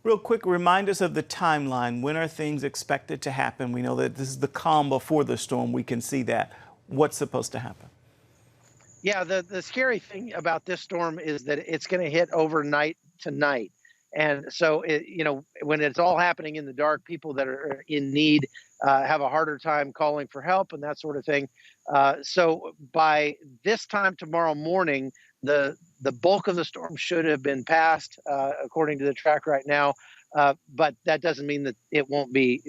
Real quick, remind us of the timeline. When are things expected to happen? We know that this is the calm before the storm. We can see that. What's supposed to happen? Yeah, the scary thing about this storm is that it's going to hit overnight tonight. And so, when it's all happening in the dark, people that are in need have a harder time calling for help and that sort of thing. So by this time tomorrow morning, the bulk of the storm should have been passed, according to the track right now. But that doesn't mean that it won't be,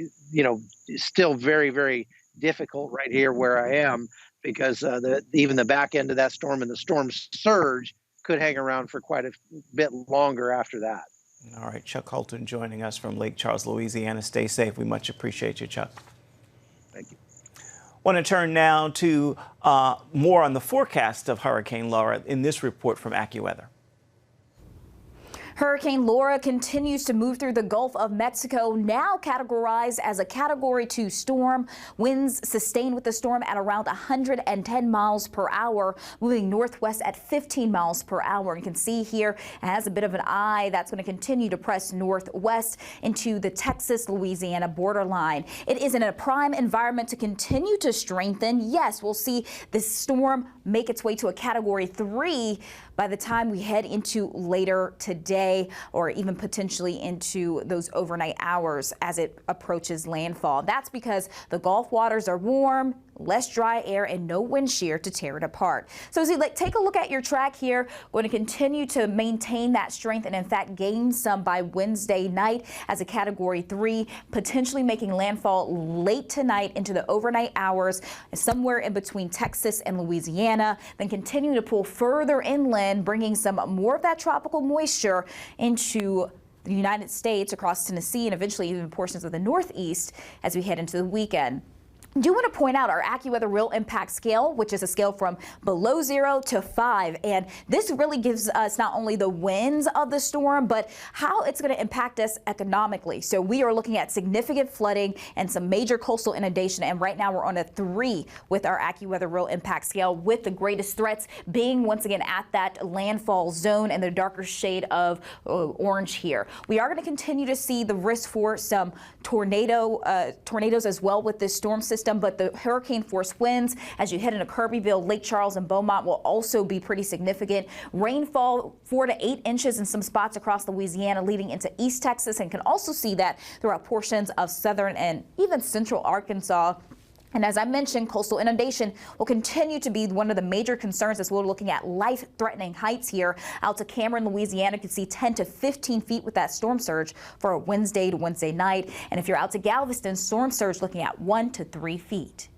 still very, very difficult right here where I am, because even the back end of that storm and the storm surge could hang around for quite a bit longer after that. All right, Chuck Holton joining us from Lake Charles, Louisiana. Stay safe. We much appreciate you, Chuck. Thank you. Want to turn now to more on the forecast of Hurricane Laura in this report from Accuweather. Hurricane Laura continues to move through the Gulf of Mexico, now categorized as a Category 2 storm. Winds sustained with the storm at around 110 miles per hour, moving northwest at 15 miles per hour. You can see here it has a bit of an eye that's going to continue to press northwest into the Texas-Louisiana borderline. It is in a prime environment to continue to strengthen. Yes, we'll see this storm make its way to a Category 3 by the time we head into later today, or even potentially into those overnight hours as it approaches landfall. That's because the Gulf waters are warm, less dry air, and no wind shear to tear it apart. So as you take a look at your track here, we're going to continue to maintain that strength and in fact gain some by Wednesday night as a Category 3, potentially making landfall late tonight into the overnight hours, somewhere in between Texas and Louisiana, then continue to pull further inland, bringing some more of that tropical moisture into the United States, across Tennessee, and eventually even portions of the Northeast as we head into the weekend. I do want to point out our Accuweather Real Impact Scale, which is a scale from below 0 to 5. And this really gives us not only the winds of the storm, but how it's going to impact us economically. So we are looking at significant flooding and some major coastal inundation. And right now we're on a 3 with our Accuweather Real Impact Scale, with the greatest threats being once again at that landfall zone and the darker shade of orange here. We are going to continue to see the risk for some tornadoes as well with this storm system. But the hurricane force winds as you head into Kirbyville, Lake Charles, and Beaumont will also be pretty significant. Rainfall 4 to 8 inches in some spots across Louisiana, leading into East Texas, and can also see that throughout portions of southern and even central Arkansas. And as I mentioned, coastal inundation will continue to be one of the major concerns as we're looking at life-threatening heights here. Out to Cameron, Louisiana, you can see 10 to 15 feet with that storm surge for a Wednesday to Wednesday night. And if you're out to Galveston, storm surge looking at 1 to 3 feet.